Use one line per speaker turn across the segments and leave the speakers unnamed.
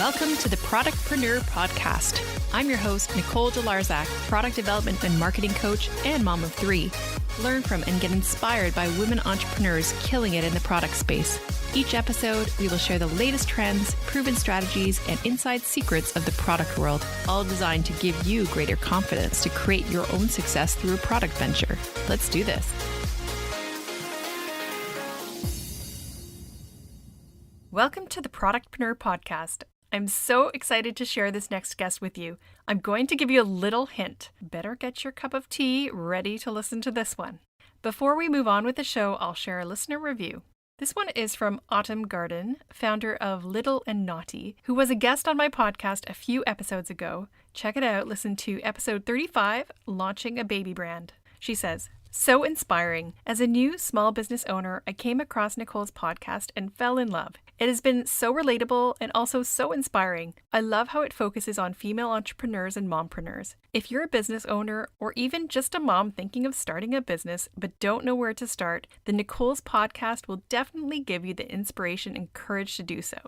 Welcome to the Productpreneur Podcast. I'm your host, Nicole Jahshan, product development and marketing coach and mom of three. Learn from and get inspired by women entrepreneurs killing it in the product space. Each episode, we will share the latest trends, proven strategies, and inside secrets of the product world, all designed to give you greater confidence to create your own success through a product venture. Let's do this. Welcome to the Productpreneur Podcast. I'm so excited to share this next guest with you. I'm going to give you a little hint. Better get your cup of tea ready to listen to this one. Before we move on with the show, I'll share a listener review. This one is from Autumn Garden, founder of Little and Naughty, who was a guest on my podcast a few episodes ago. Check it out. Listen to episode 35, Launching a Baby Brand. She says, "So inspiring. As a new small business owner, I came across Nicole's podcast and fell in love. It has been so relatable and also so inspiring. I love how it focuses on female entrepreneurs and mompreneurs. If you're a business owner or even just a mom thinking of starting a business but don't know where to start, then Nicole's podcast will definitely give you the inspiration and courage to do so."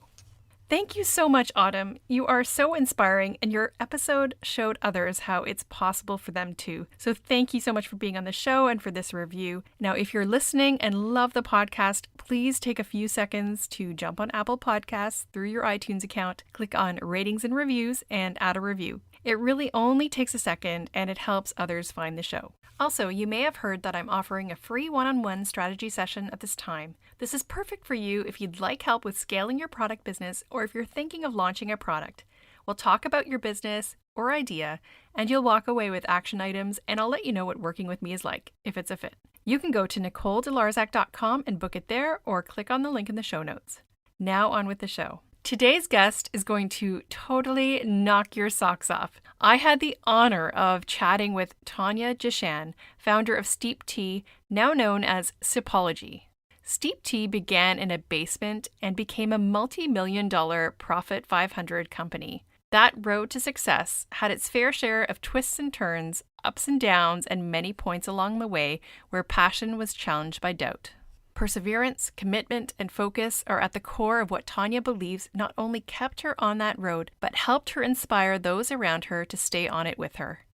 Thank you so much, Autumn. You are so inspiring, and your episode showed others how it's possible for them too. So thank you so much for being on the show and for this review. Now, if you're listening and love the podcast, please take a few seconds to jump on Apple Podcasts through your iTunes account, click on ratings and reviews, and add a review. It really only takes a second, and it helps others find the show. Also, you may have heard that I'm offering a free one-on-one strategy session at this time. This is perfect for you if you'd like help with scaling your product business or if you're thinking of launching a product. We'll talk about your business or idea, and you'll walk away with action items, and I'll let you know what working with me is like, if it's a fit. You can go to NicoleDelarzac.com and book it there, or click on the link in the show notes. Now on with the show. Today's guest is going to totally knock your socks off. I had the honor of chatting with Tonia Jahshan, founder of Steep Tea, now known as Sipology. Steep Tea began in a basement and became a multi-million-dollar Profit 500 company. That road to success had its fair share of twists and turns, ups and downs, and many points along the way where passion was challenged by doubt. Perseverance, commitment, and focus are at the core of what Tonia believes not only kept her on that road, but helped her inspire those around her to stay on it with her.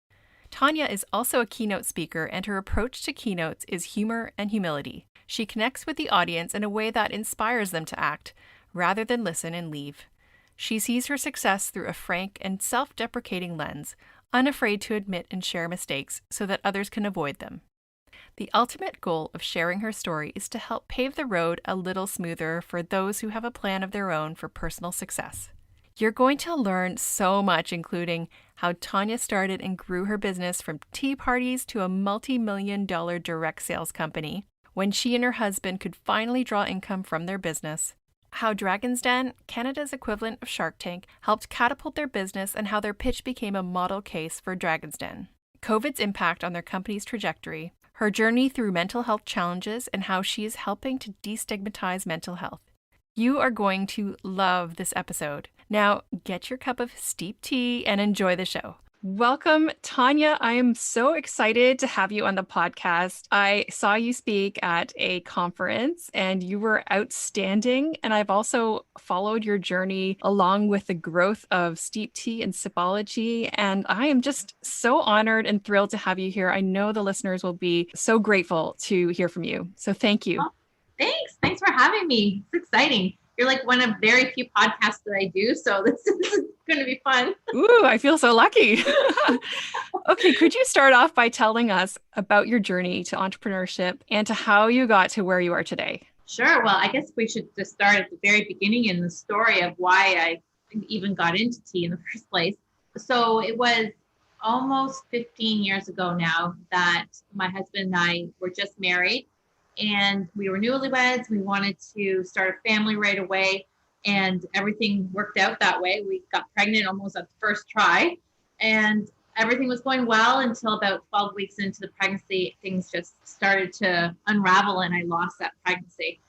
Tonia is also a keynote speaker, and her approach to keynotes is humor and humility. She connects with the audience in a way that inspires them to act, rather than listen and leave. She sees her success through a frank and self-deprecating lens, unafraid to admit and share mistakes so that others can avoid them. The ultimate goal of sharing her story is to help pave the road a little smoother for those who have a plan of their own for personal success. You're going to learn so much, including how Tonia started and grew her business from tea parties to a multi-million-dollar direct sales company, when she and her husband could finally draw income from their business, how Dragon's Den, Canada's equivalent of Shark Tank, helped catapult their business, and how their pitch became a model case for Dragon's Den, COVID's impact on their company's trajectory, her journey through mental health challenges, and how she is helping to destigmatize mental health. You are going to love this episode. Now, get your cup of steep tea and enjoy the show. Welcome, Tonia. I am so excited to have you on the podcast. I saw you speak at a conference and you were outstanding. And I've also followed your journey along with the growth of Steep Tea and Sipology. And I am just so honored and thrilled to have you here. I know the listeners will be so grateful to hear from you. So thank you.
Oh, thanks. Thanks for having me. It's exciting. You're like one of very few podcasts that I do, so this is going to be fun.
Ooh, I feel so lucky. Okay, could you start off by telling us about your journey to entrepreneurship and to how you got to where you are today?
Sure. Well, I guess we should just start at the very beginning in the story of why I even got into tea in the first place. So it was almost 15 years ago now that my husband and I were just married. And we were newlyweds. We wanted to start a family right away, and everything worked out that way. We got pregnant almost at the first try, and everything was going well until about 12 weeks into the pregnancy, things just started to unravel, and I lost that pregnancy.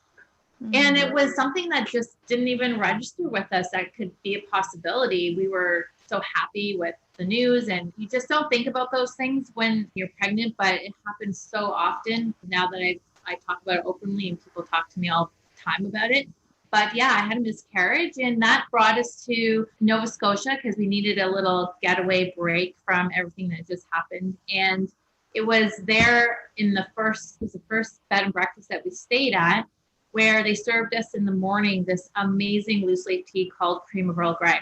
Mm-hmm. And it was something that just didn't even register with us that could be a possibility. We were so happy with the news, and you just don't think about those things when you're pregnant, but it happens so often now that I talk about it openly and people talk to me all the time about it. But yeah, I had a miscarriage, and that brought us to Nova Scotia because we needed a little getaway break from everything that just happened. And it was there it was the first bed and breakfast that we stayed at, where they served us in the morning this amazing loose leaf tea called Cream of Earl Grey.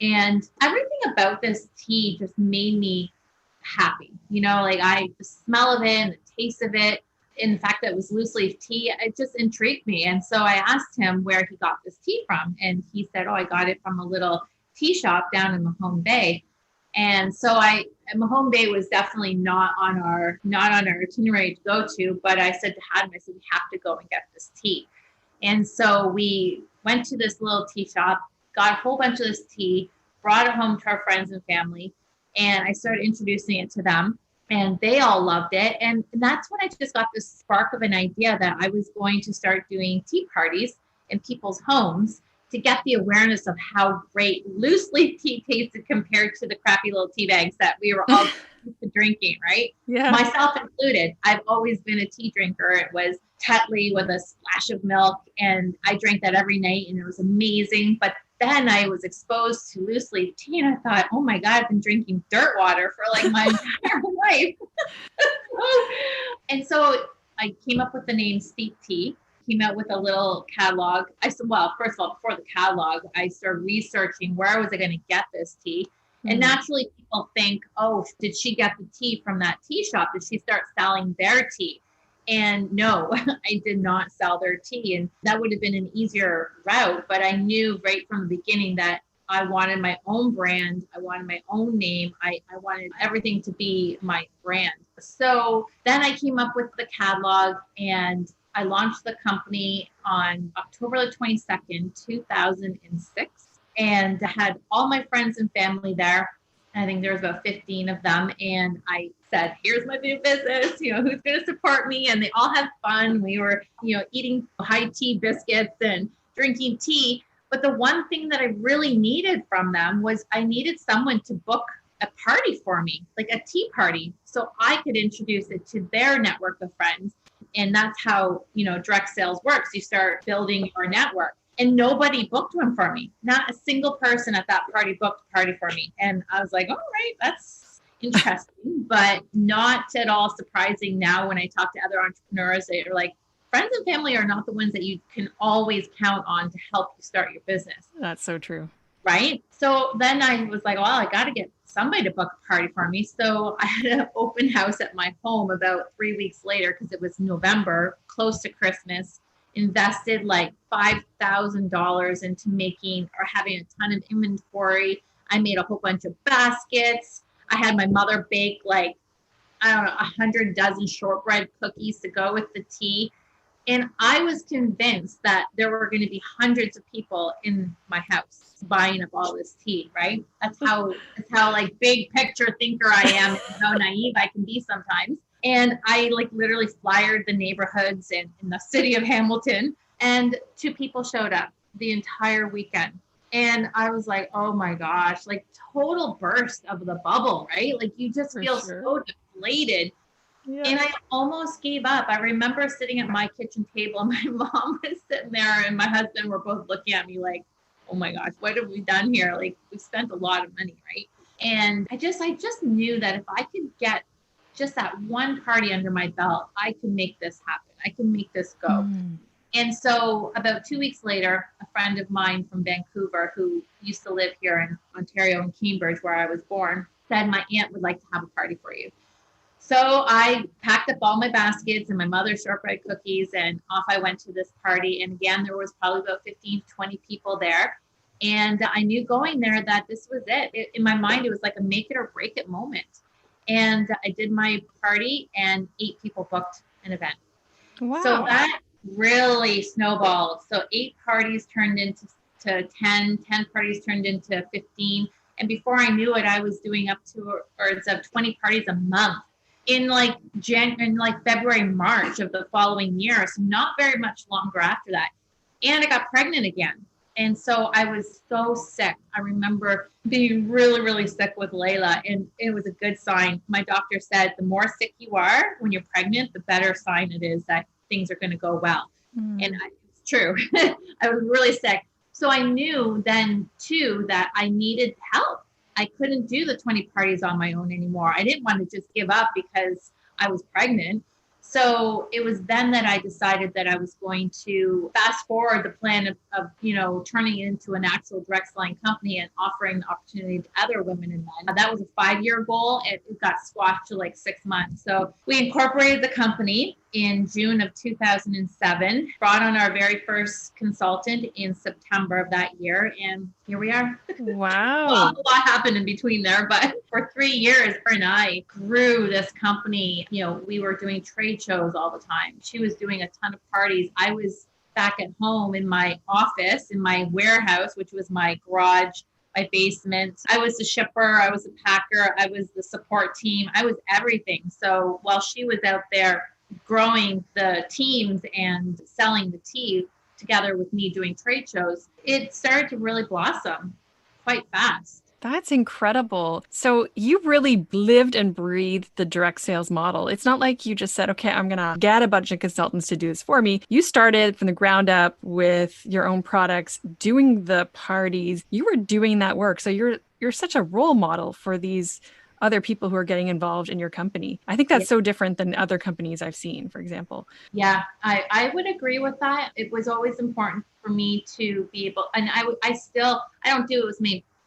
And everything about this tea just made me happy. The smell of it and the taste of it, and the fact that it was loose leaf tea, it just intrigued me. And so I asked him where he got this tea from. And he said, oh, I got it from a little tea shop down in Mahone Bay. And so Mahone Bay was definitely not on our itinerary to go to, but I said to Adam, we have to go and get this tea. And so we went to this little tea shop, got a whole bunch of this tea, brought it home to our friends and family, and I started introducing it to them, and they all loved it. And that's when I just got this spark of an idea that I was going to start doing tea parties in people's homes to get the awareness of how great loose leaf tea tasted compared to the crappy little tea bags that we were all used to drinking, right?
Yeah.
Myself included. I've always been a tea drinker. It was Tetley with a splash of milk, and I drank that every night, and it was amazing. But then I was exposed to loose leaf tea, and I thought, oh my God, I've been drinking dirt water for like my entire life. And so I came up with the name Steep Tea, came out with a little catalog. I said, well, first of all, before the catalog, I started researching where was I going to get this tea. And naturally people think, oh, did she get the tea from that tea shop? Did she start selling their tea? And no, I did not sell their tea. And that would have been an easier route. But I knew right from the beginning that I wanted my own brand. I wanted my own name. I wanted everything to be my brand. So then I came up with the catalog, and I launched the company on October the 22nd, 2006, and had all my friends and family there. I think there was about 15 of them. And I said, here's my new business, who's going to support me? And they all had fun. We were, eating high tea biscuits and drinking tea. But the one thing that I really needed from them was I needed someone to book a party for me, like a tea party, so I could introduce it to their network of friends. And that's how, direct sales works. You start building your network. And nobody booked one for me. Not a single person at that party booked a party for me. And I was like, all right, that's interesting, but not at all surprising now when I talk to other entrepreneurs. They're like, friends and family are not the ones that you can always count on to help you start your business.
That's so true.
Right? So then I was like, well, I got to get somebody to book a party for me. So I had an open house at my home about 3 weeks later, because it was November, close to Christmas. Invested like $5,000 into making or having a ton of inventory. I made a whole bunch of baskets. I had my mother bake 100 dozen shortbread cookies to go with the tea. And I was convinced that there were going to be hundreds of people in my house buying up all this tea, right? That's how like big picture thinker I am, and how naive I can be sometimes. And I literally flyered the neighborhoods in the city of Hamilton, and 2 people showed up the entire weekend. And I was like, oh my gosh, total burst of the bubble, right? You just feel so deflated. Yeah. And I almost gave up. I remember sitting at my kitchen table, and my mom was sitting there, and my husband were both looking at me like, oh my gosh, what have we done here? We spent a lot of money, right? And I just knew that if I could get just that one party under my belt, I can make this happen. I can make this go. And so about 2 weeks later, a friend of mine from Vancouver, who used to live here in Ontario in Cambridge, where I was born, said, my aunt would like to have a party for you. So I packed up all my baskets and my mother's shortbread cookies, and off I went to this party. And again, there was probably about 15, 20 people there. And I knew going there that this was it. In my mind, it was like a make it or break it moment. And I did my party, and 8 people booked an event.
Wow.
So that really snowballed. So 8 parties turned into 10 parties turned into 15. And before I knew it, I was doing upwards of 20 parties a month in February, March of the following year. So not very much longer after that. And I got pregnant again. And so I was so sick. I remember being really, really sick with Layla, and it was a good sign. My doctor said the more sick you are when you're pregnant, the better sign it is that things are going to go well. And I was true. I was really sick. So I knew then too that I needed help. I couldn't do the 20 parties on my own anymore. I didn't want to just give up because I was pregnant. So it was then that I decided that I was going to fast forward the plan of turning it into an actual direct selling company and offering the opportunity to other women and men. That was a 5-year goal. It got squashed to like 6 months. So we incorporated the company in June of 2007, brought on our very first consultant in September of that year. And here we are.
Wow.
Well, a lot happened in between there, but for 3 years, her and I grew this company. We were doing trade shows all the time. She was doing a ton of parties. I was back at home in my office, in my warehouse, which was my garage, my basement. I was the shipper. I was the packer. I was the support team. I was everything. So while she was out there growing the teams and selling the tea together with me doing trade shows, it started to really blossom quite fast.
That's incredible. So you really lived and breathed the direct sales model. It's not like you just said, okay, I'm going to get a bunch of consultants to do this for me. You started from the ground up with your own products, doing the parties. You were doing that work. So you're such a role model for these other people who are getting involved in your company. I think that's so different than other companies I've seen, for example.
Yeah, I would agree with that. It was always important for me to be able, and I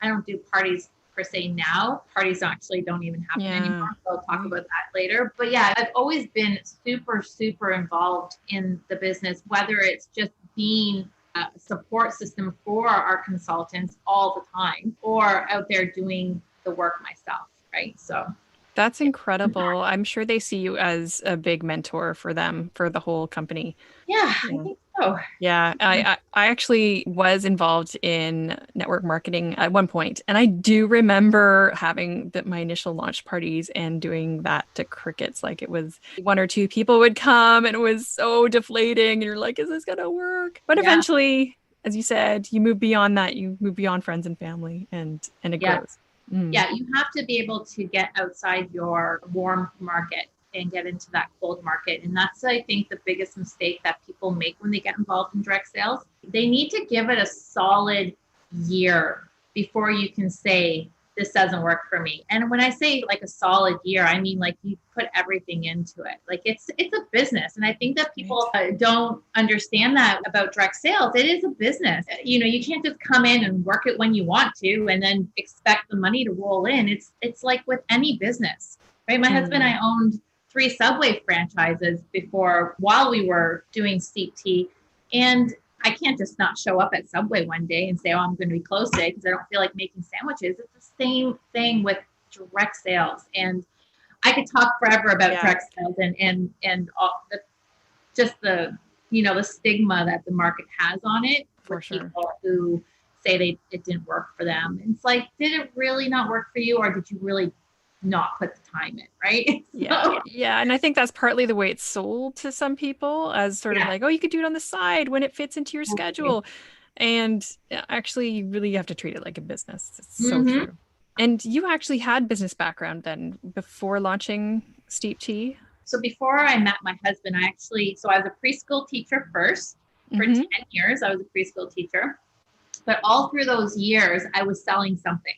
don't do parties per se now. Parties actually don't even happen anymore. So I'll talk about that later. But yeah, I've always been super, super involved in the business, whether it's just being a support system for our consultants all the time or out there doing the work myself. Right. So
that's incredible. I'm sure they see you as a big mentor for them, for the whole company.
Yeah. I think so.
Yeah, I actually was involved in network marketing at one point, and I do remember having my initial launch parties and doing that to crickets. Like it was 1 or 2 people would come, and it was so deflating. And you're like, "Is this gonna work?" But eventually, as you said, you move beyond that. You move beyond friends and family, and it grows.
Yeah, you have to be able to get outside your warm market and get into that cold market. And that's, I think, the biggest mistake that people make when they get involved in direct sales. They need to give it a solid year before you can say, this doesn't work for me. And when I say like a solid year, I mean like you put everything into it. Like it's a business. And I think that people don't understand that about direct sales. It is a business. You can't just come in and work it when you want to and then expect the money to roll in. It's like with any business, right? My husband and I owned 3 Subway franchises while we were doing Steep Tea. And I can't just not show up at Subway one day and say, oh, I'm going to be closed today because I don't feel like making sandwiches. It's the same thing with direct sales. And I could talk forever about direct sales and all the stigma that the market has on it for people who say it didn't work for them. And it's like, did it really not work for you, or did you really not put the time in, right?
Yeah. And I think that's partly the way it's sold to some people as sort of like, oh, you could do it on the side when it fits into your schedule. And actually, you really have to treat it like a business. It's so true. And you actually had business background then before launching Steep Tea?
So before I met my husband, I was a preschool teacher first. For 10 years, I was a preschool teacher. But all through those years, I was selling something.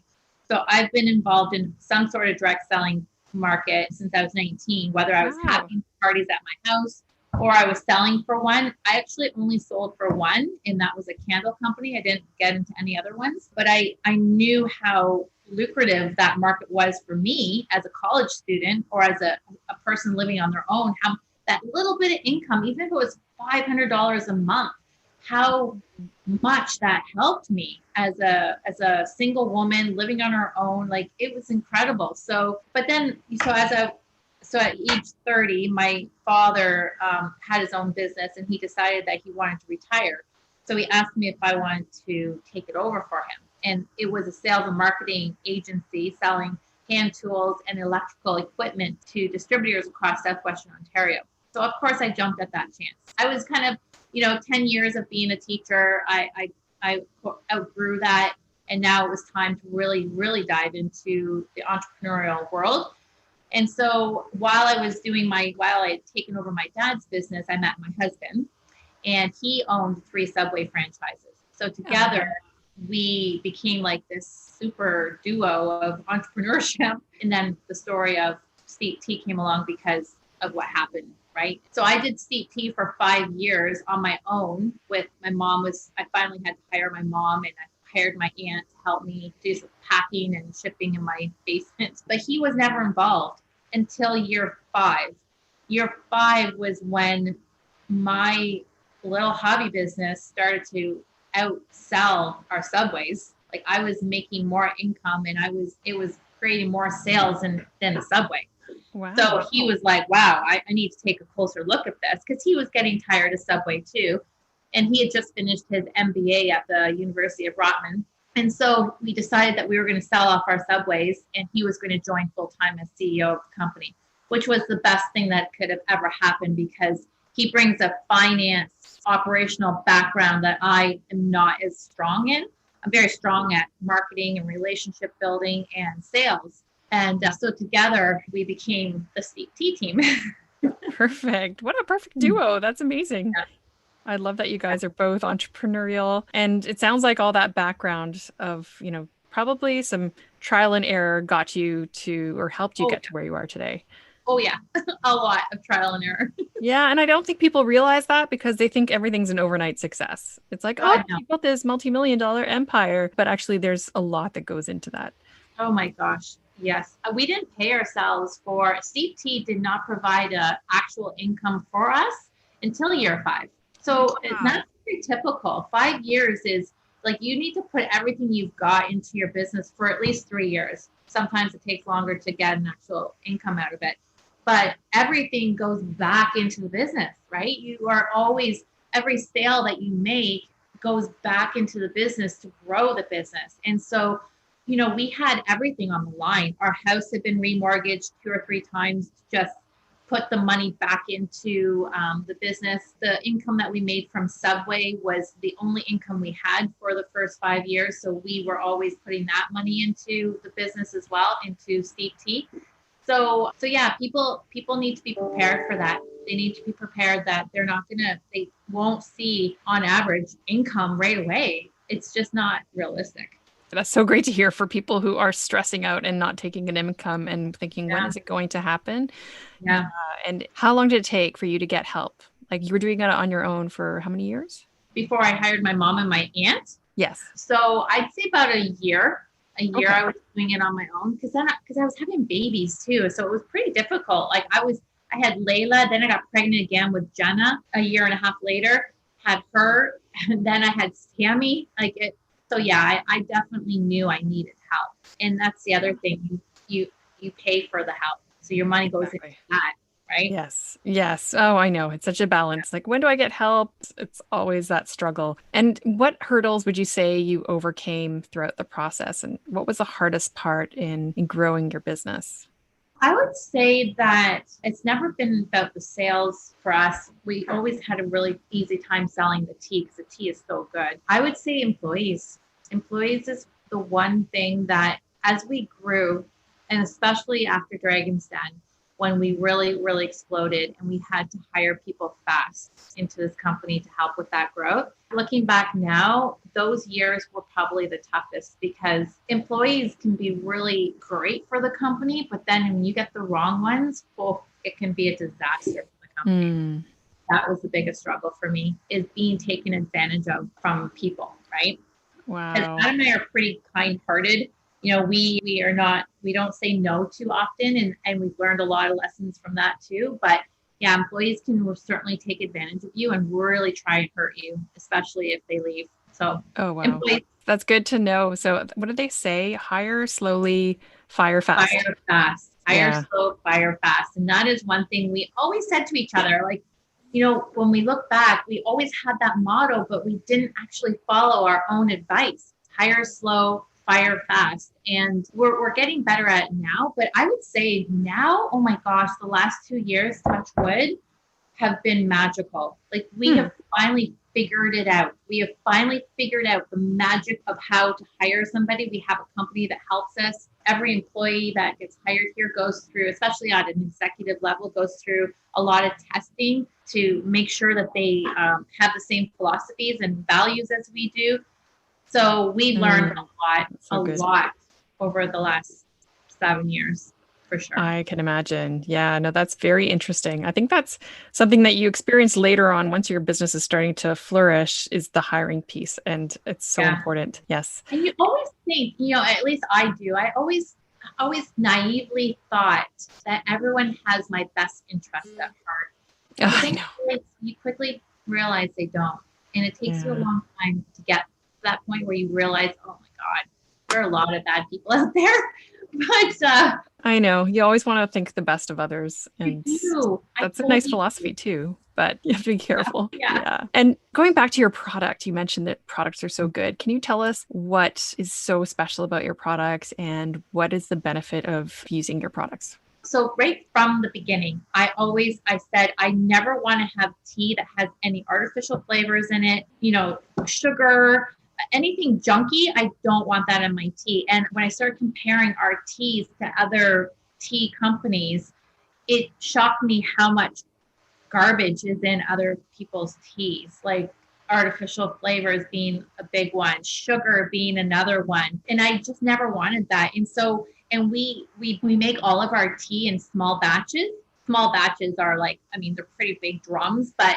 So I've been involved in some sort of direct selling market since I was 19, whether I was having parties at my house or I was selling for one. I actually only sold for one, and that was a candle company. I didn't get into any other ones, but I knew how lucrative that market was for me as a college student or as a person living on their own, how that little bit of income, even if it was $500 a month, how much that helped me as a single woman living on her own. Like it was incredible. So at age 30, my father had his own business and he decided that he wanted to retire. So he asked me if I wanted to take it over for him. And it was a sales and marketing agency selling hand tools and electrical equipment to distributors across Southwestern Ontario. So of course I jumped at that chance. I was kind of 10 years of being a teacher, I outgrew that. And now it was time to really, really dive into the entrepreneurial world. And so while I had taken over my dad's business, I met my husband. and he owned 3 Subway franchises. So together, we became like this super duo of entrepreneurship. And then the story of Steep Tea came along because of what happened, right? So I did Steep Tea for 5 years on my own with my mom I finally had to hire my mom, and I hired my aunt to help me do some packing and shipping in my basement. But he was never involved until year 5. Year 5 was when my little hobby business started to outsell our Subways. Like I was making more income, and it was creating more sales than the Subway.
Wow.
So he was like, wow, I need to take a closer look at this, because he was getting tired of Subway too. And he had just finished his MBA at the University of Rotman. And so we decided that we were going to sell off our Subways, and he was going to join full-time as CEO of the company, which was the best thing that could have ever happened, because he brings a finance operational background that I am not as strong in. I'm very strong at marketing and relationship building and sales. And so together we became the Steep Tea team.
Perfect. What a perfect duo. That's amazing.
Yeah.
I love that you guys are both entrepreneurial. And it sounds like all that background of, probably some trial and error got you to, or helped you get to where you are today.
Oh, yeah. A lot of trial and error.
Yeah. And I don't think people realize that, because they think everything's an overnight success. It's like, oh, you built this multi-million-dollar empire. But actually, there's a lot that goes into that.
Oh, my gosh. Yes. We didn't pay ourselves for Steep Tea did not provide a actual income for us until year 5. So that's very typical. 5 years is like you need to put everything you've got into your business for at least 3 years. Sometimes it takes longer to get an actual income out of it. But everything goes back into the business, right? You are always, every sale that you make goes back into the business to grow the business. And so, we had everything on the line. Our house had been remortgaged 2 or 3 times to just put the money back into the business. The income that we made from Subway was the only income we had for the first 5 years. So we were always putting that money into the business as well, into Steep Tea. So yeah, people need to be prepared for that. They need to be prepared that they won't see on average income right away. It's just not realistic.
That's so great to hear for people who are stressing out and not taking an income and thinking, when is it going to happen?
Yeah.
And how long did it take for you to get help? Like you were doing it on your own for how many years?
Before I hired my mom and my aunt.
Yes.
So I'd say about a year.
Okay.
I was doing it on my own because I was having babies too. So it was pretty difficult. Like I had Layla, then I got pregnant again with Jenna a year and a half later, had her, and then I had Tammy. So yeah, I definitely knew I needed help. And that's the other thing. You pay for the help. So your money goes into that, right?
Yes. Yes. Oh, I know. It's such a balance. Like, when do I get help? It's always that struggle. And what hurdles would you say you overcame throughout the process? And what was the hardest part in growing your business?
I would say that it's never been about the sales for us. We always had a really easy time selling the tea because the tea is so good. I would say employees. Employees is the one thing that as we grew, and especially after Dragon's Den, when we really, really exploded and we had to hire people fast into this company to help with that growth. Looking back now, those years were probably the toughest because employees can be really great for the company, but then when you get the wrong ones, well, it can be a disaster for the company. That was the biggest struggle for me, is being taken advantage of from people, right?
Wow.
And Adam and I are pretty kind-hearted. We don't say no too often, and we've learned a lot of lessons from that too. But yeah, employees can certainly take advantage of you and really try and hurt you, especially if they leave. So,
oh wow, that's good to know. So, what did they say? Hire slowly, fire fast.
Fire fast. Hire slow, fire fast. And that is one thing we always said to each other. Like, when we look back, we always had that motto, but we didn't actually follow our own advice. Hire slow, fire fast. And we're getting better at it now. But I would say now, oh my gosh, the last 2 years, touch wood, have been magical. Like we have finally figured it out. We have finally figured out the magic of how to hire somebody. We have a company that helps us every employee that gets hired here goes through, especially at an executive level, goes through a lot of testing to make sure that they have the same philosophies and values as we do. So we learned a lot over the last 7 years, for sure.
I can imagine. Yeah, no, that's very interesting. I think that's something that you experience later on once your business is starting to flourish is the hiring piece. And it's so important. Yes.
And you always think, at least I do, I always naively thought that everyone has my best interest at heart.
I know.
You quickly realize they don't. And it takes you a long time to get to that point where you realize, oh my God, there are a lot of bad people out there. But
I know. You always want to think the best of others. And that's a nice philosophy too, but you have to be careful. Yeah. And going back to your product, you mentioned that products are so good. Can you tell us what is so special about your products and what is the benefit of using your products?
So right from the beginning, I said, I never want to have tea that has any artificial flavors in it, sugar, anything junky. I don't want that in my tea. And when I started comparing our teas to other tea companies, it shocked me how much garbage is in other people's teas, like artificial flavors being a big one, sugar being another one. And I just never wanted that. And we make all of our tea in small batches. Small batches are they're pretty big drums, but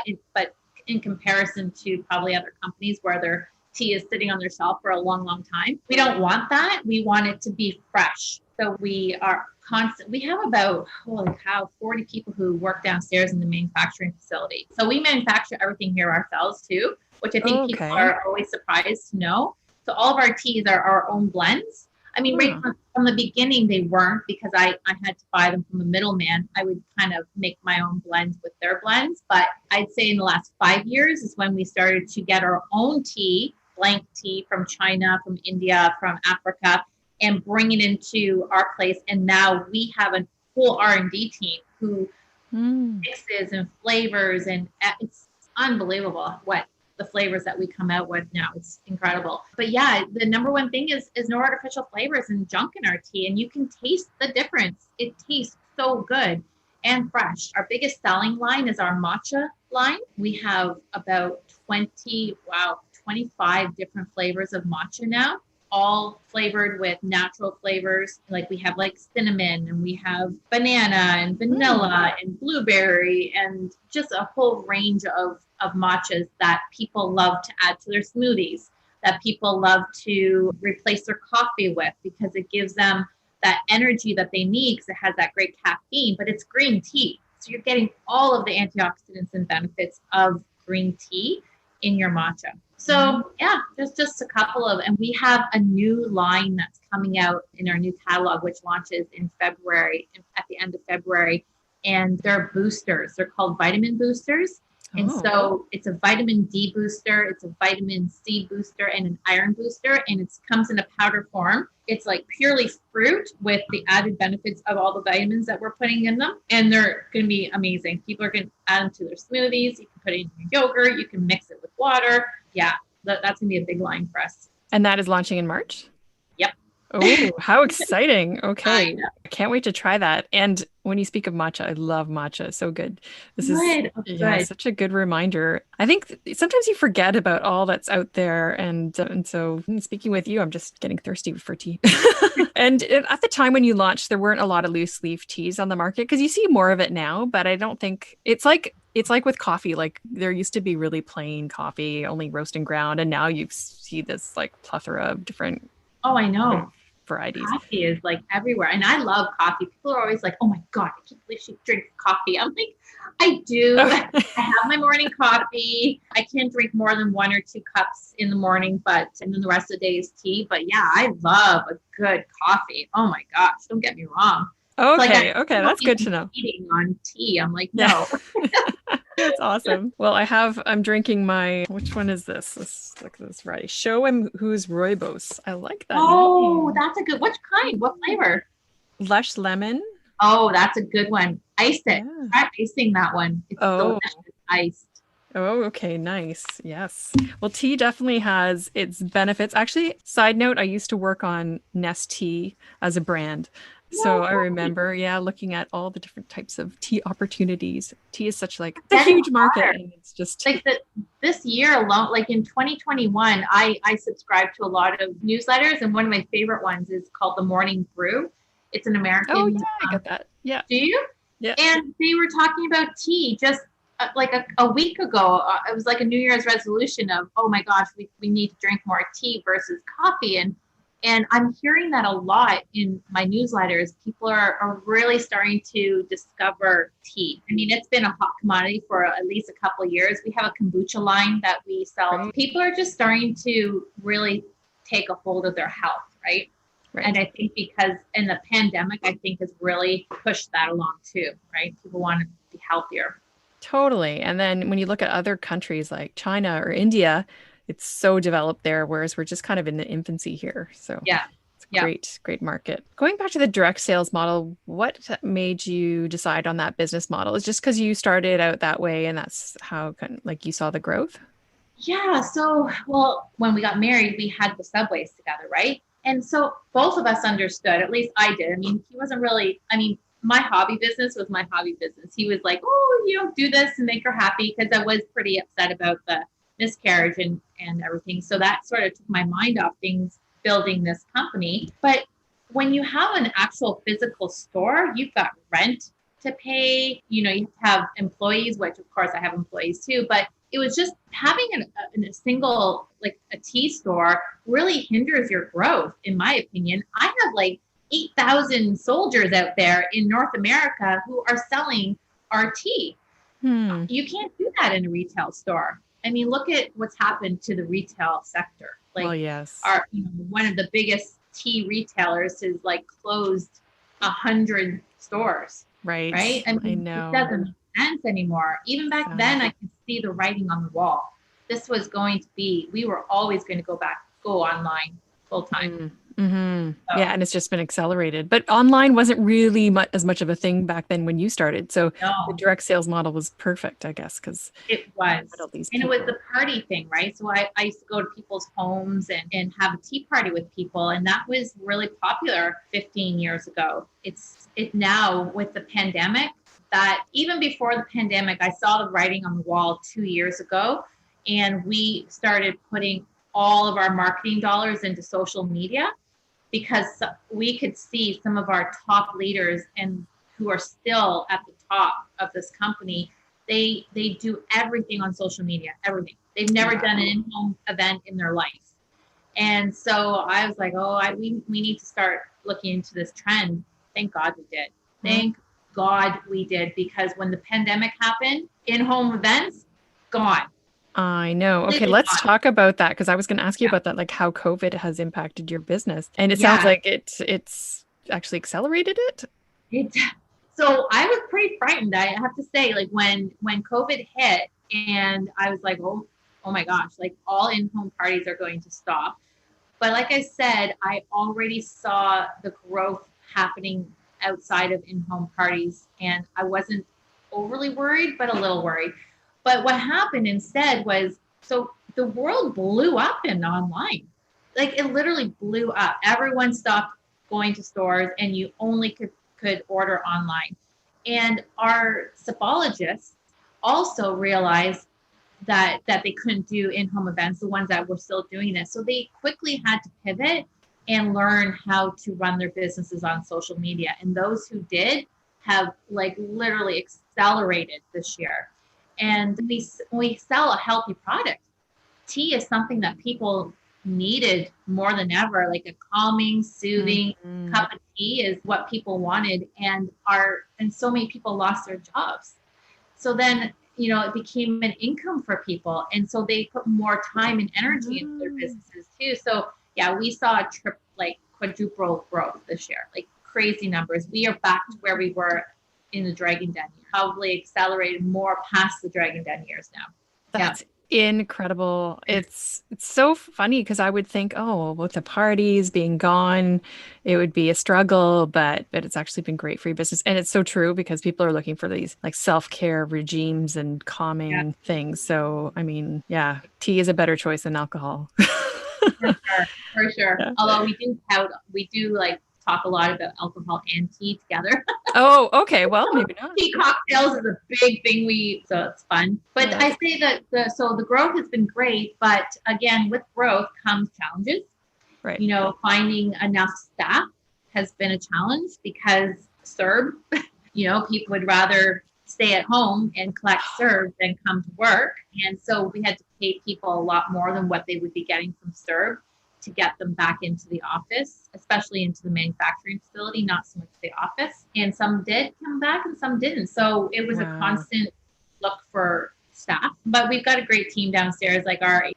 in comparison to probably other companies where their tea is sitting on their shelf for a long, long time, we don't want that. We want it to be fresh. So we are constant. We have about, 40 people who work downstairs in the manufacturing facility. So we manufacture everything here ourselves too, which I think people are always surprised to know. So all of our teas are our own blends. Right from the beginning, they weren't, because I had to buy them from a middleman. I would kind of make my own blends with their blends. But I'd say in the last 5 years is when we started to get our own tea, blank tea from China, from India, from Africa, and bring it into our place. And now we have a whole R&D team who mixes and flavors, and it's unbelievable what the flavors that we come out with now. It's incredible. But yeah, the number one thing is no artificial flavors and junk in our tea. And you can taste the difference. It tastes so good and fresh. Our biggest selling line is our matcha line. We have about 25 different flavors of matcha now, all flavored with natural flavors. Like we have cinnamon, and we have banana and vanilla and blueberry, and just a whole range of matchas that people love to add to their smoothies, that people love to replace their coffee with, because it gives them that energy that they need, because it has that great caffeine, but it's green tea. So you're getting all of the antioxidants and benefits of green tea in your matcha. So yeah, there's just a couple of, and we have a new line that's coming out in our new catalog, which launches in February, at the end of February. And they're boosters. They're called vitamin boosters. And so it's a vitamin D booster, it's a vitamin C booster, and an iron booster. And it comes in a powder form. It's purely fruit with the added benefits of all the vitamins that we're putting in them. And they're going to be amazing. People are going to add them to their smoothies. You can put it in your yogurt. You can mix it with water. Yeah, that's going to be a big line for us.
And that is launching in March?
Yep.
Oh, how exciting. Okay. I can't wait to try that. And when you speak of matcha, I love matcha. So good. This is such a good reminder. I think sometimes you forget about all that's out there. And so speaking with you, I'm just getting thirsty for tea. And at the time when you launched, there weren't a lot of loose leaf teas on the market, because you see more of it now, but I don't think it's like with coffee. Like there used to be really plain coffee, only roast and ground. And now you see this plethora of different
I know.
Varieties.
Coffee is everywhere. And I love coffee. People are always like, oh my God, I can't believe she drinks coffee. I'm like, I do. I have my morning coffee. I can't drink more than 1 or 2 cups in the morning, and then the rest of the day is tea. But yeah, I love a good coffee. Oh my gosh, don't get me wrong.
Okay, that's good to know.
Eating on tea. I'm like, no.
That's awesome. Well, I'm drinking which one is this? Let's look at this variety. Show him who's Rooibos. I like that.
Oh, that's a good, which kind? What flavor?
Lush lemon.
Oh, that's a good one. Iced it. Try icing that one. It's delicious iced.
Oh, okay, nice. Yes. Well, tea definitely has its benefits. Actually, side note, I used to work on Nest Tea as a brand. So
No
I
way.
remember, yeah, looking at all the different types of tea opportunities. Tea is such like it's a
Getting
huge market
hotter.
and it's just
Like this year alone, like in 2021, I subscribe to a lot of newsletters, and one of my favorite ones is called The Morning Brew. It's an
oh
American.
yeah, I get that. Yeah.
Do you?
Yeah.
And they were talking about tea just like a week ago. It was like a New Year's resolution of, oh my gosh, we need to drink more tea versus coffee. And I'm hearing that a lot in my newsletters. People are really starting to discover tea. I mean, it's been a hot commodity for at least a couple of years. We have a kombucha line that we sell.
Right.
People are just starting to really take a hold of their health, right? And
Right.
I think because in the pandemic, I think has really pushed that along too, right? People want to be healthier.
Totally. And then when you look at other countries like China or India, it's so developed there, whereas we're just kind of in the infancy here. So
Yeah.
it's a
Yeah.
great market. Going back to the direct sales model, what made you decide on that business model? Is just because you started out that way and that's how like you saw the growth?
Yeah. So, well, when we got married, we had the subways together, right? And so both of us understood, at least I did. I mean, he wasn't really, I mean, my hobby business was my hobby business. He was like, oh, do this and make her happy because I was pretty upset about the miscarriage and everything. So that sort of took my mind off things building this company. But when you have an actual physical store, you've got rent to pay, you have to have employees, which of course I have employees too, but it was just having a single, like a tea store really hinders your growth, in my opinion. I have like 8,000 soldiers out there in North America who are selling our tea.
Hmm.
You can't do that in a retail store. I mean, look at what's happened to the retail sector.
Well,
Like
yes.
one of the biggest tea retailers has like closed 100 stores,
Right.
right? I
I
mean, it
know.
doesn't make sense anymore. Even back
Sad.
then, I could see the writing on the wall. This was going to be, we were always going to go online full time.
Mm-hmm.
So,
Yeah, and it's just been accelerated. But online wasn't really as much of a thing back then when you started. So the
no,
direct sales model was perfect, I guess, because
it
you had
was.
all these
And it was the
people.
party thing, right? So I used to go to people's homes and have a tea party with people. And that was really popular 15 years ago. It now with the pandemic, that even before the pandemic, I saw the writing on the wall 2 years ago. And we started putting all of our marketing dollars into social media because we could see some of our top leaders and who are still at the top of this company, they do everything on social media, everything. They've never done an
Wow.
in-home event in their life. And so I was like, oh, we need to start looking into this trend. Thank God we did.
Mm.
Thank God we did, because when the pandemic happened, in-home events, gone,
I know. Okay,
completely
let's
gone.
talk about that because I was going to ask you
Yeah.
about that, like how COVID has impacted your business. And it sounds
Yeah.
like it's actually accelerated it.
It, so I was pretty frightened. I have to say, like when COVID hit, and I was like, oh my gosh, like all in-home parties are going to stop. But like I said, I already saw the growth happening outside of in-home parties, and I wasn't overly worried, but a little worried. But what happened instead was, so the world blew up in online. Like it literally blew up. Everyone stopped going to stores, and you only could order online. And our Sipologists also realized that they couldn't do in-home events, the ones that were still doing this. So they quickly had to pivot and learn how to run their businesses on social media. And those who did have like literally accelerated this year. And we sell a healthy product. Tea is something that people needed more than ever, like a calming, soothing
Mhm.
cup of tea is what people wanted, and so many people lost their jobs. So then, it became an income for people. And so they put more time and energy into their
Mhm.
businesses too. So yeah, we saw like quadruple growth this year, like crazy numbers. We are back to where we were in the Dragon Den years, probably accelerated more past the Dragon Den years now. Yeah.
That's incredible. It's so funny because I would think, oh, with the parties being gone, it would be a struggle, but it's actually been great for your business. And it's so true because people are looking for these like self-care regimes and
Yeah,
calming things. So, I mean, yeah, tea is a better choice than alcohol.
for sure, for sure.
Yeah.
Although we do like talk a lot about alcohol and tea together.
Oh, okay. Well, maybe not.
Tea cocktails is a big thing so it's fun.
Oh,
But I say that the growth has been great, but again, with growth comes challenges.
right.
Finding enough staff has been a challenge because CERB, people would rather stay at home and collect CERB than come to work. And so we had to pay people a lot more than what they would be getting from CERB to get them back into the office, especially into the manufacturing facility, not so much the office. And some did come back and some didn't. So it was a constant look for staff. But we've got a great team downstairs. Like our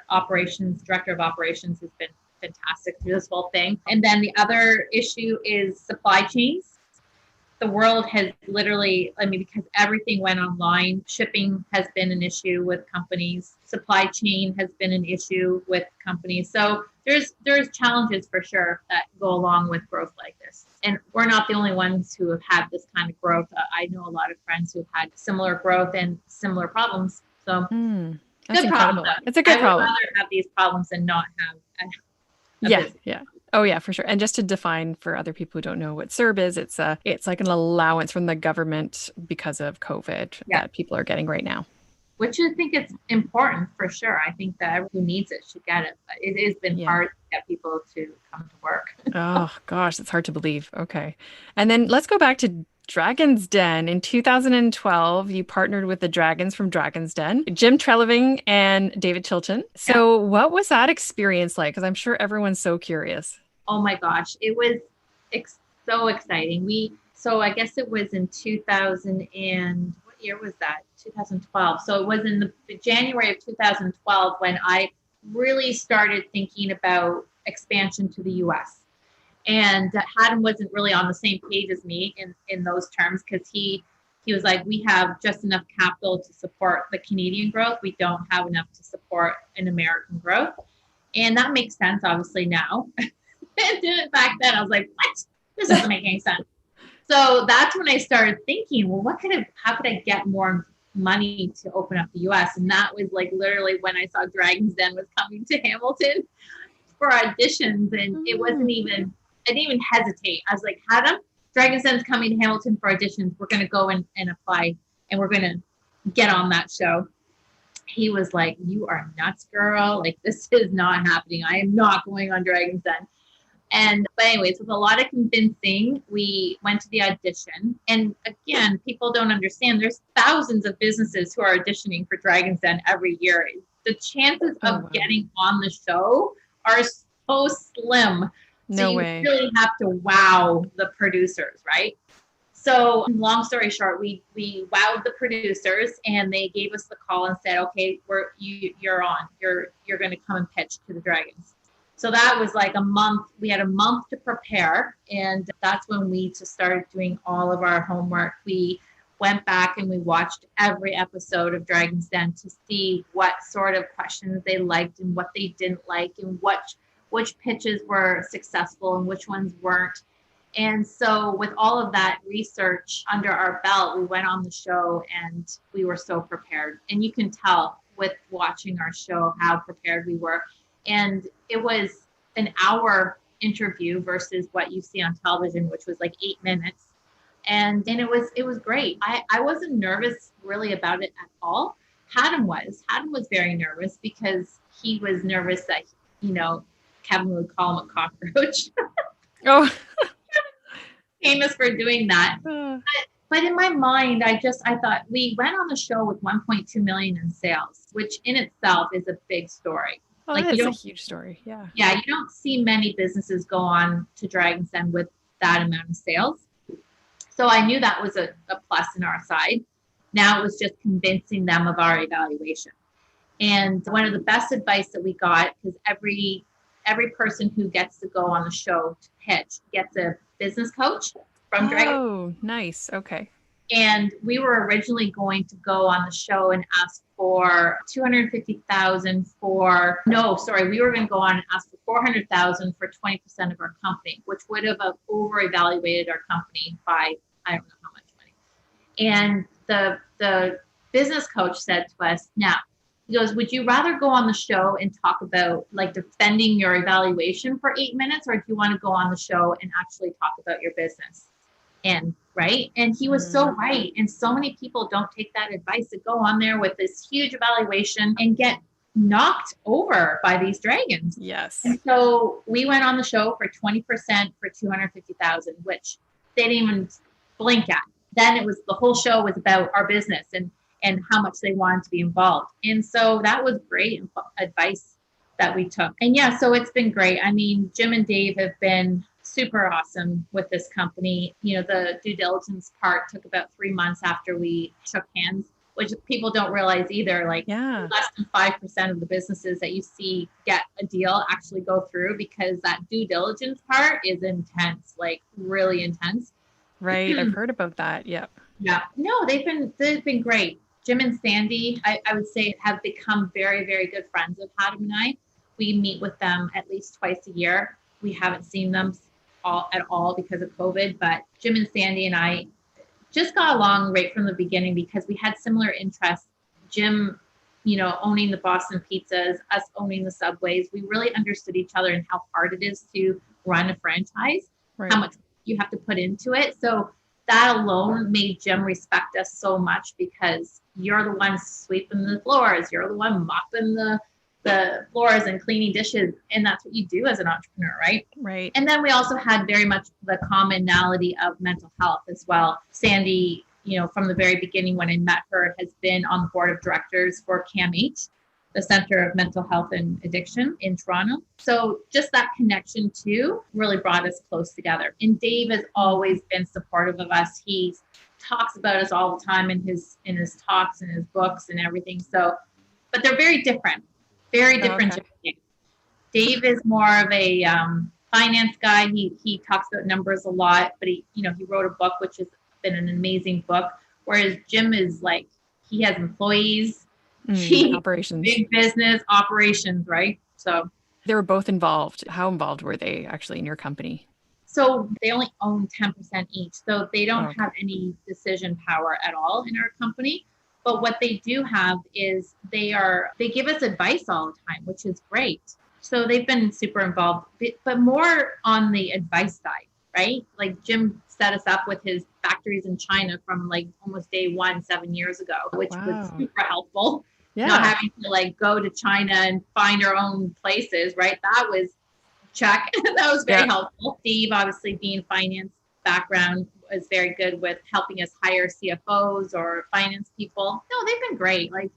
director of operations has been fantastic through this whole thing. And then the other issue is supply chains. The world has literally, because everything went online, shipping has been an issue with companies. Supply chain has been an issue with companies. So there's challenges for sure that go along with growth like this. And we're not the only ones who have had this kind of growth. I know a lot of friends who've had similar growth and similar problems. So
that's
good
incredible.
problem.
It's a good problem.
I would rather have these problems and not have a
Yeah,
business.
yeah. Oh yeah, for sure. And just to define for other people who don't know what CERB is, it's like an allowance from the government because of COVID that people are getting right now.
Which I think it's important for sure. I think that everyone who needs it should get it. But it has been hard to get people to come to work.
Oh gosh, it's hard to believe. Okay. And then let's go back to Dragon's Den. In 2012, you partnered with the Dragons from Dragon's Den, Jim Treliving and David Chilton. So what was that experience like? Because I'm sure everyone's so curious.
Oh my gosh, it was so exciting. So I guess it was in 2000 and what year was that? 2012. So it was in the January of 2012 when I really started thinking about expansion to the US. And Haddon wasn't really on the same page as me in those terms because he was like, we have just enough capital to support the Canadian growth. We don't have enough to support an American growth. And that makes sense, obviously, now. It didn't back then. I was like, what? This doesn't make any sense. So that's when I started thinking, well, how could I get more money to open up the US? And that was like literally when I saw Dragon's Den was coming to Hamilton for auditions. And it wasn't even, I didn't even hesitate. I was like, Adam, Dragon's Den is coming to Hamilton for auditions. We're going to go and apply and we're going to get on that show. He was like, you are nuts, girl. Like, this is not happening. I am not going on Dragon's Den. But anyways, with a lot of convincing, we went to the audition. And again, people don't understand. There's thousands of businesses who are auditioning for Dragon's Den every year. The chances of getting on the show are so slim. So you really have to wow the producers, right? So long story short, we wowed the producers and they gave us the call and said, okay, you're on. You're going to come and pitch to the Dragons. So that was like a month. We had a month to prepare. And that's when we just started doing all of our homework. We went back and we watched every episode of Dragon's Den to see what sort of questions they liked and what they didn't like and which pitches were successful and which ones weren't. And so with all of that research under our belt, we went on the show and we were so prepared. And you can tell with watching our show how prepared we were. And it was an hour interview versus what you see on television, which was like 8 minutes. And it was great. I wasn't nervous really about it at all. Haddon was very nervous because he was nervous that, Kevin would call him a cockroach.
Oh,
famous for doing that. But in my mind, I thought we went on the show with 1.2 million in sales, which in itself is a big story.
Oh, like, it's a huge story. Yeah.
Yeah. You don't see many businesses go on to Dragon's Den with that amount of sales. So I knew that was a plus in our side. Now it was just convincing them of our evaluation. And one of the best advice that we got, because every person who gets to go on the show to pitch gets a business coach from Dragon.
Oh, nice. Okay.
And we were originally going to go on the show and ask for 250,000 for, no, sorry, we were going to go on and ask for 400,000 for 20% of our company, which would have over evaluated our company by, I don't know how much money. And the business coach said to us, now, he goes, would you rather go on the show and talk about like defending your evaluation for 8 minutes, or do you want to go on the show and actually talk about your business? And right. And he was so right. And so many people don't take that advice to go on there with this huge evaluation and get knocked over by these dragons.
Yes.
And so we went on the show for 20% for 250,000, which they didn't even blink at. Then it was, the whole show was about our business and how much they wanted to be involved. And so that was great advice that we took. And yeah, so it's been great. I mean, Jim and Dave have been super awesome with this company. You know, the due diligence part took about 3 months after we shook hands, which people don't realize either. Like less than 5% of the businesses that you see get a deal actually go through, because that due diligence part is intense, like really intense.
Right. I've heard about that. Yep.
Yeah. No, they've been great. Jim and Sandy, I would say, have become very, very good friends of Adam and I. We meet with them at least twice a year. We haven't seen them at all because of COVID, but Jim and Sandy and I just got along right from the beginning because we had similar interests. Jim, you know, owning the Boston pizzas, us owning the Subways. We really understood each other and how hard it is to run a franchise, how much you have to put into it. So that alone made Jim respect us so much, because you're the one sweeping the floors, you're the one mopping the floors and cleaning dishes. And that's what you do as an entrepreneur, right?
Right.
And then we also had very much the commonality of mental health as well. Sandy, you know, from the very beginning when I met her, has been on the board of directors for CAMH, the Center of Mental Health and Addiction in Toronto. So just that connection too really brought us close together. And Dave has always been supportive of us. He talks about us all the time in his talks and his books and everything. So, but they're very different. Very different. Okay. Dave is more of a finance guy. He talks about numbers a lot, but he wrote a book, which has been an amazing book. Whereas Jim is like, he has employees,
operations,
big business operations, right? So
they were both involved. How involved were they actually in your company?
So they only own 10% each. So they don't have any decision power at all in our company. But what they do have is they give us advice all the time, which is great. So they've been super involved, but more on the advice side, right? Like Jim set us up with his factories in China from like almost day one, 7 years ago, which was super helpful. Yeah. Not having to like go to China and find our own places, right? That was check. That was very helpful. Steve, obviously being finance background, was very good with helping us hire CFOs or finance people. No, they've been great. Like,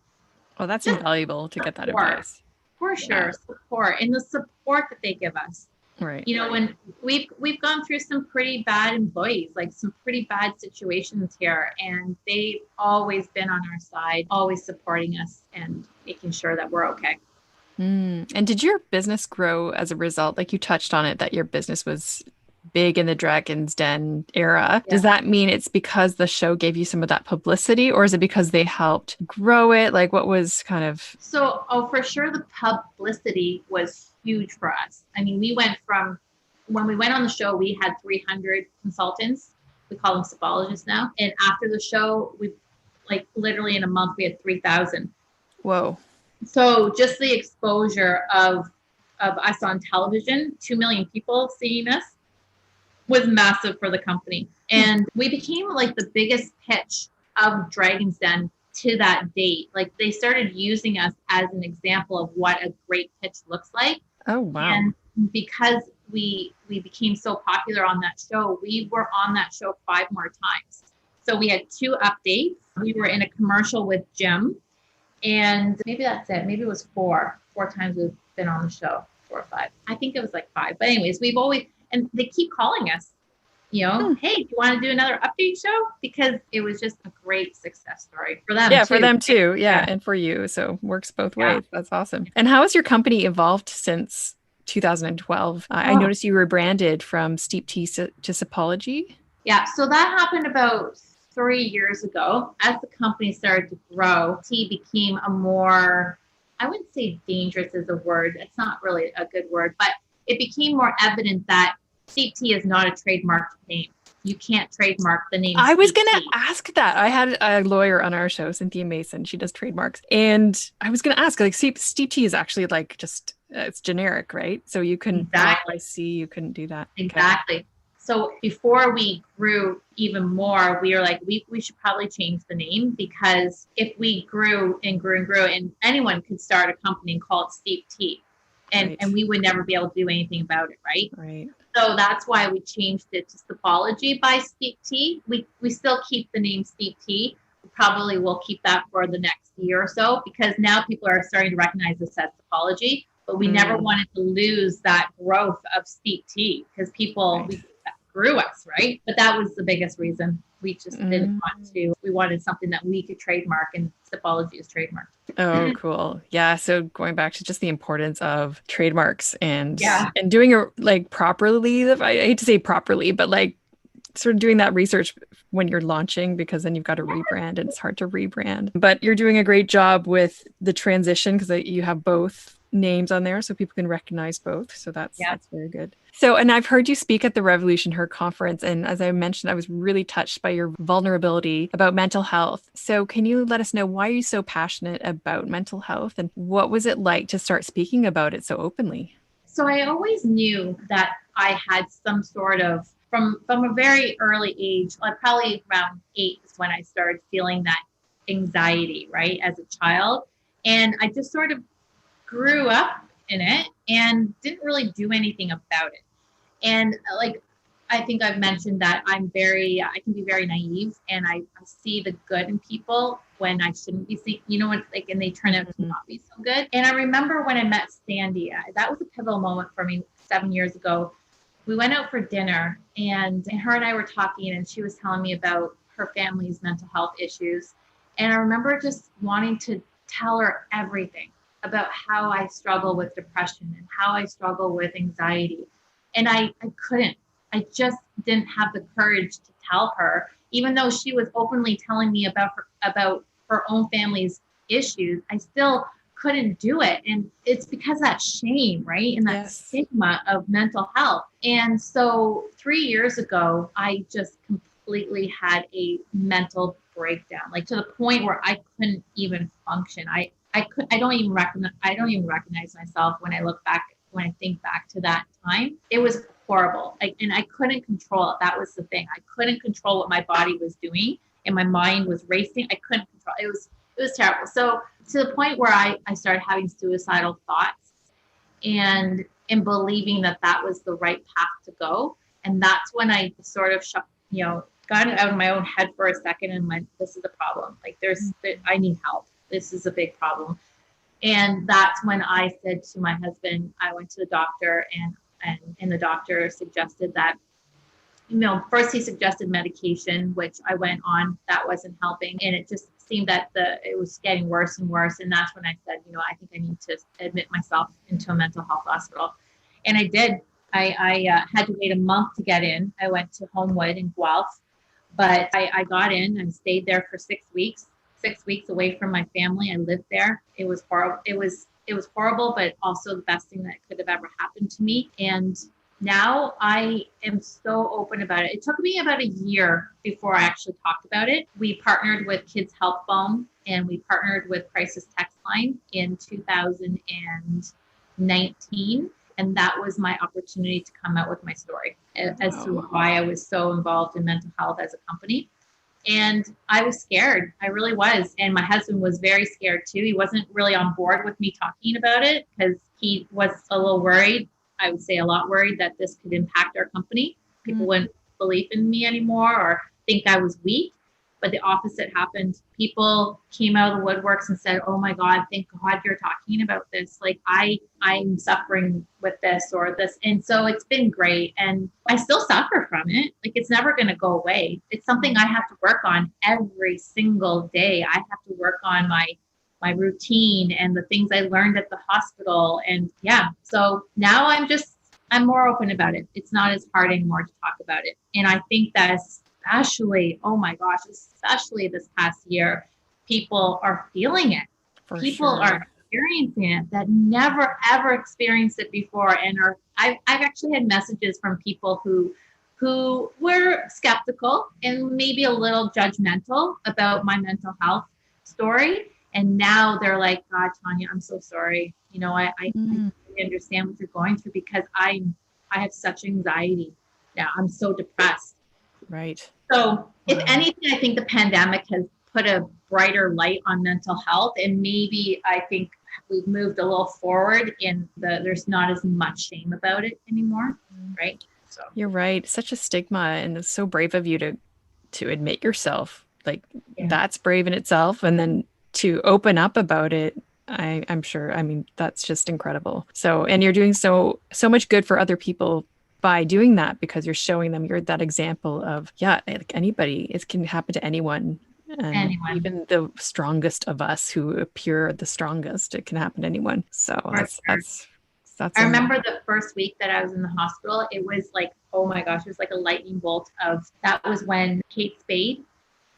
well, that's invaluable to get that advice.
For sure, support and the support that they give us.
Right.
You know, when we've gone through some pretty bad employees, like some pretty bad situations here, and they've always been on our side, always supporting us and making sure that we're okay.
And did your business grow as a result? Like you touched on it, that your business was big in the Dragon's Den era. Yeah. Does that mean it's because the show gave you some of that publicity, or is it because they helped grow it? Like what was kind of...
So, for sure, the publicity was huge for us. I mean, we went from, when we went on the show, we had 300 consultants. We call them Sipologists now. And after the show, we like literally in a month, we had 3,000.
Whoa.
So just the exposure of us on television, 2 million people seeing us, was massive for the company. And we became like the biggest pitch of Dragon's Den to that date. Like they started using us as an example of what a great pitch looks like.
Oh, wow.
And because we became so popular on that show, we were on that show 5 more times. So we had 2 updates. We were in a commercial with Jim, and maybe that's it. Maybe it was 4 times we've been on the show, 4 or 5. I think it was like 5. But anyways, we've always, and they keep calling us, you know, hey, do you want to do another update show? Because it was just a great success story for them.
Yeah, for them too. Yeah, and for you. So works both ways. That's awesome. And how has your company evolved since 2012? I noticed you rebranded from Steep Tea to Sipology.
Yeah, so that happened about 3 years ago, as the company started to grow, tea became a more, I wouldn't say dangerous is a word. It's not really a good word, but it became more evident that steep tea is not a trademarked name. You can't trademark the name
I was
steep
going to
tea.
ask that. I had a lawyer on our show, Cynthia Mason. She does trademarks. And I was going to ask, like, steep tea is actually like just, it's generic, right? So you couldn't,
Exactly.
you couldn't do that.
Exactly. Okay. So before we grew even more, we were like, we should probably change the name, because if we grew and grew and grew, and anyone could start a company and call it Steep Tea, and we would never be able to do anything about it, right?
Right.
So that's why we changed it to Sipology by Steep Tea. We still keep the name Steep Tea. We probably will keep that for the next year or so, because now people are starting to recognize this as Sipology. But we never wanted to lose that growth of Steep Tea, because people grew us, right? But that was the biggest reason. We just didn't want to. We wanted something that we could trademark, and Sipology is trademarked.
Oh, cool. Yeah. So going back to just the importance of trademarks and doing it like properly. I hate to say properly, but like sort of doing that research when you're launching, because then you've got to rebrand and it's hard to rebrand. But you're doing a great job with the transition, because you have both names on there so people can recognize both. So that's very good. So, and I've heard you speak at the Revolution Her conference. And as I mentioned, I was really touched by your vulnerability about mental health. So can you let us know, why are you so passionate about mental health, and what was it like to start speaking about it so openly?
So I always knew that I had some sort of, from a very early age, like probably around 8 is when I started feeling that anxiety, right, as a child. And I just sort of grew up in it and didn't really do anything about it. And like, I think I've mentioned that I can be very naive, and I see the good in people when I shouldn't be seeing, it's like, and they turn out to not be so good. And I remember when I met Sandy, that was a pivotal moment for me 7 years ago. We went out for dinner, and her and I were talking, and she was telling me about her family's mental health issues. And I remember just wanting to tell her everything about how I struggle with depression and how I struggle with anxiety. And I couldn't. I just didn't have the courage to tell her, even though she was openly telling me about her own family's issues. I still couldn't do it. And it's because of that shame, right? And that stigma of mental health. And so 3 years ago, I just completely had a mental breakdown, like to the point where I couldn't even function. I don't even recognize myself when I think back to that time. It was horrible. And I couldn't control it. That was the thing. I couldn't control what my body was doing, and my mind was racing. I couldn't control it. It was terrible. So to the point where I started having suicidal thoughts, and believing that was the right path to go. And that's when I sort of got out of my own head for a second and went, this is a problem. Like I need help. This is a big problem. And that's when I said to my husband, I went to the doctor, and the doctor suggested that, first he suggested medication, which I went on. That wasn't helping. And it just seemed that it was getting worse and worse. And that's when I said, I think I need to admit myself into a mental health hospital. And I did. I had to wait a month to get in. I went to Homewood in Guelph, but I got in and stayed there for 6 weeks. 6 weeks away from my family. I lived there. It was horrible. It was horrible, but also the best thing that could have ever happened to me. And now I am so open about it. It took me about a year before I actually talked about it. We partnered with Kids Help Phone, and we partnered with Crisis Text Line in 2019. And that was my opportunity to come out with my story as to why I was so involved in mental health as a company. And I was scared. I really was. And my husband was very scared too. He wasn't really on board with me talking about it, because he was a little worried. I would say a lot worried that this could impact our company. People wouldn't believe in me anymore, or think I was weak. But the opposite happened. People came out of the woodworks and said, oh my God, thank God you're talking about this. Like I'm suffering with this or this. And so it's been great. And I still suffer from it. Like, it's never going to go away. It's something I have to work on every single day. I have to work on my routine and the things I learned at the hospital. And so now I'm more open about it. It's not as hard anymore to talk about it. And I think that's especially, oh my gosh, especially this past year, people are feeling it.
For
People
sure.
are experiencing it that never ever experienced it before, and I've actually had messages from people who were skeptical and maybe a little judgmental about my mental health story. And now they're like, God, Tonia, I'm so sorry. I really understand what you're going through, because I have such anxiety. Yeah, I'm so depressed.
Right.
So if anything, I think the pandemic has put a brighter light on mental health, and maybe I think we've moved a little forward in there's not as much shame about it anymore, right? So
You're right. Such a stigma, and it's so brave of you to admit yourself. Like
yeah,
that's brave in itself, and then to open up about it. I'm sure. I mean, that's just incredible. So, and you're doing so much good for other people by doing that, because you're showing them you're that example of, yeah, like anybody, it can happen to anyone. And
anyone.
even the strongest of us who appear the strongest, it can happen to anyone. So
For sure.
that's
I
amazing.
remember the first week that I was in the hospital, it was like, oh my gosh, it was like a lightning bolt of that was when Kate Spade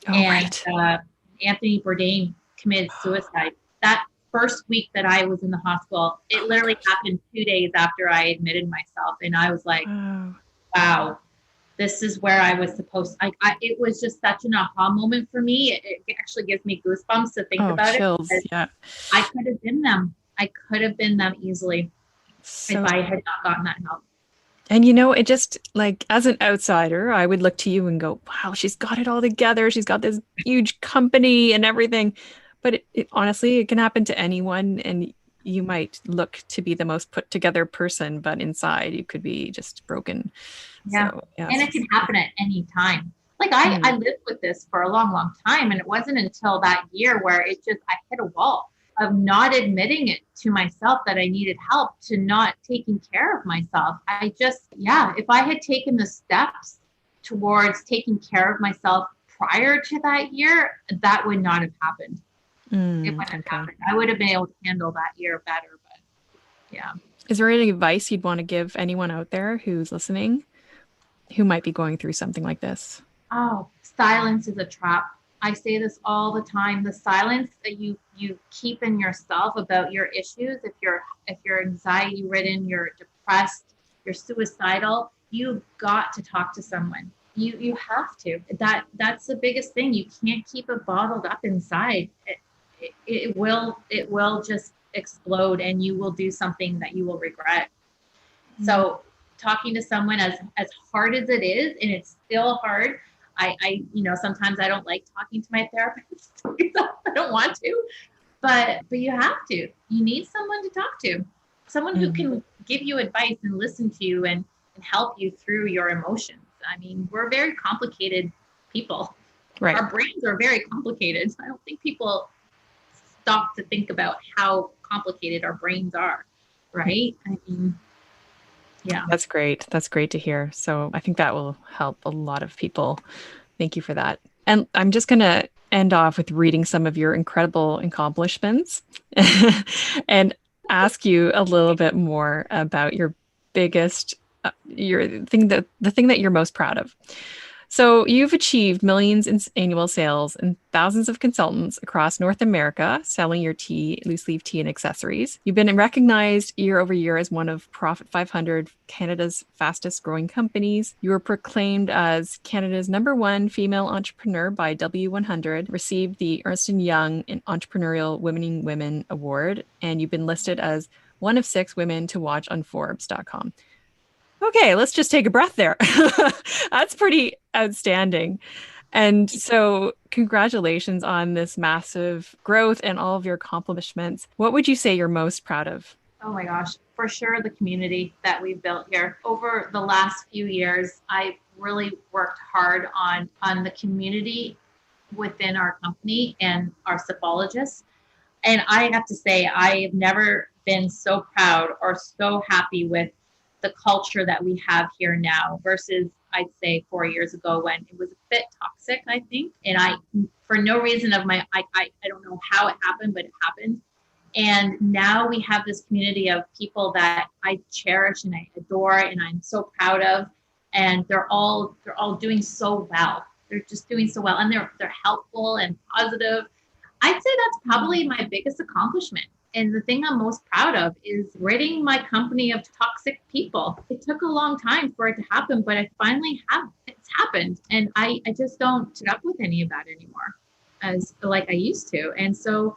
Oh,
and
right.
Anthony Bourdain committed suicide. That first week that I was in the hospital, it
Oh my
literally
gosh.
happened 2 days after I admitted myself. And I was like,
Wow.
wow, this is where I was supposed to, it was just such an aha moment for me. It actually gives me goosebumps to think
Oh,
about it,
chills.
because
Yeah.
I could have been them. I could have been them easily if
So,
I had not gotten that help.
and it just like as an outsider, I would look to you and go, wow, she's got it all together. She's got this huge company and everything. But honestly, it can happen to anyone. And you might look to be the most put together person, but inside you could be just broken.
Yeah.
So, yeah,
And
it's
it can
just,
happen at any time. Like I
mm,
lived with this for a long, long time. And it wasn't until that year where I hit a wall of not admitting it to myself that I needed help, to not taking care of myself. Yeah, if I had taken the steps towards taking care of myself prior to that year, that would not have happened. It wouldn't have
okay.
happened. I would have been able to handle that year better. But yeah.
Is there any advice you'd want to give anyone out there who's listening who might be going through something like this?
Oh, silence is a trap. I say this all the time. The silence that you keep in yourself about your issues, if you're anxiety ridden, you're depressed, you're suicidal, you've got to talk to someone. You have to. That's the biggest thing. You can't keep it bottled up inside. It will just explode, and you will do something that you will regret.
Mm.
So talking to someone, as hard as it is, and it's still hard. Sometimes I don't like talking to my therapist. I don't want to, but you have to. You need someone to talk to, someone who
Mhm.
can give you advice and listen to you, and help you through your emotions. I mean, we're very complicated people.
Right.
Our brains are very complicated. I don't think people stop to think about how complicated our brains are, right? I mean, yeah.
That's great. That's great to hear. So I think that will help a lot of people. Thank you for that. And I'm just going to end off with reading some of your incredible accomplishments and ask you a little bit more about your biggest, the thing that you're most proud of. So you've achieved millions in annual sales and thousands of consultants across North America selling your tea, loose leaf tea and accessories. You've been recognized year over year as one of Profit 500 Canada's fastest growing companies. You were proclaimed as Canada's #1 female entrepreneur by W100, received the Ernst & Young Entrepreneurial Women Award, and you've been listed as one of 6 women to watch on Forbes.com. Okay, let's just take a breath there. That's pretty outstanding. And so, congratulations on this massive growth and all of your accomplishments. What would you say you're most proud of?
Oh my gosh, for sure the community that we've built here. Over the last few years, I've really worked hard on the community within our company and our Sipologists. And I have to say, I have never been so proud or so happy with the culture that we have here now versus I'd say 4 years ago when it was a bit toxic, I think. And for no reason of I don't know how it happened, but it happened. And now we have this community of people that I cherish and I adore and I'm so proud of. And they're all doing so well. they're just doing so well, and they're helpful and positive. I'd say that's probably my biggest accomplishment. And the thing I'm most proud of is ridding my company of toxic people. It took a long time for it to happen, but it's happened. And I just don't put up with any of that anymore as like I used to. And so,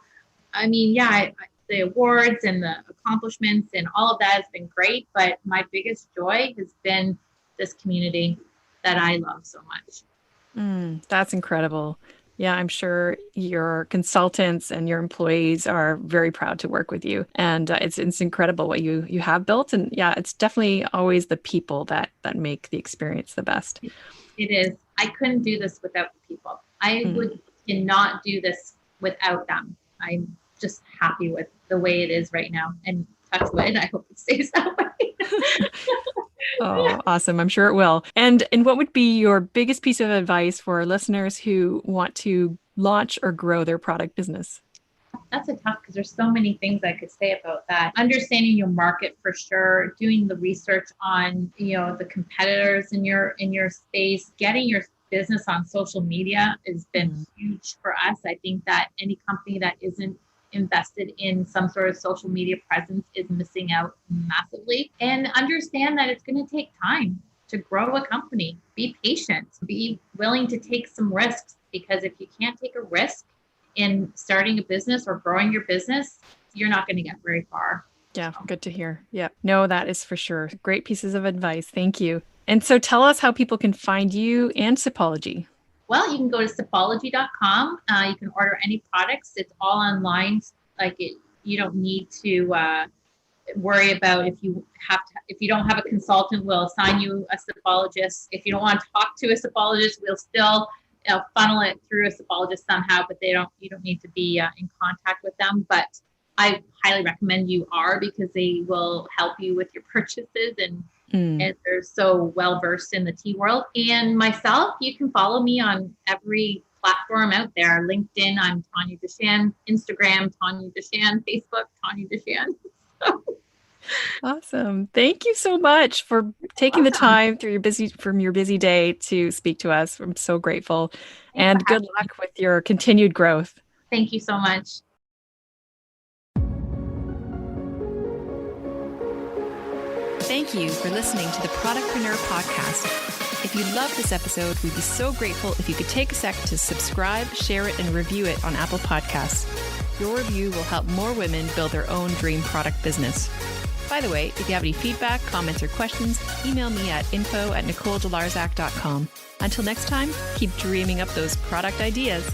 I mean, yeah, the awards and the accomplishments and all of that has been great, but my biggest joy has been this community that I love so much.
That's incredible. Yeah, I'm sure your consultants and your employees are very proud to work with you. And it's incredible what you have built. And yeah, it's definitely always the people that make the experience the best.
It is. I couldn't do this without the people. I cannot do this without them. I'm just happy with the way it is right now. And touch wood, I hope it stays that way.
Oh, awesome. I'm sure it will. And what would be your biggest piece of advice for listeners who want to launch or grow their product business?
That's a tough, because there's so many things I could say about that. Understanding your market for sure, doing the research on, the competitors in your space, getting your business on social media has been huge for us. I think that any company that isn't invested in some sort of social media presence is missing out massively. And understand that it's going to take time to grow a company. Be patient, be willing to take some risks, because if you can't take a risk in starting a business or growing your business, you're not going to get very far.
Yeah, good to hear. Yeah, no, that is for sure. Great pieces of advice. Thank you. And so tell us how people can find you and Sipology.
Well, you can go to sipology.com. You can order any products. It's all online. You don't need to worry about if you don't have a consultant, we'll assign you a Sipologist. If you don't want to talk to a Sipologist, we'll still funnel it through a Sipologist somehow, but you don't need to be in contact with them. But I highly recommend you are, because they will help you with your purchases and they're so well versed in the tea world. And myself, you can follow me on every platform out there. LinkedIn, I'm Tonia Jahshan. Instagram, Tonia Jahshan. Facebook, Tonia Jahshan.
Awesome. Thank you so much for taking the time from your busy day to speak to us. I'm so grateful. And good luck with your continued growth.
Thank you so much.
Thank you for listening to the Productpreneur Podcast. If you loved this episode, we'd be so grateful if you could take a sec to subscribe, share it, and review it on Apple Podcasts. Your review will help more women build their own dream product business. By the way, if you have any feedback, comments, or questions, email me at info@nicoledelarzac.com. Until next time, keep dreaming up those product ideas.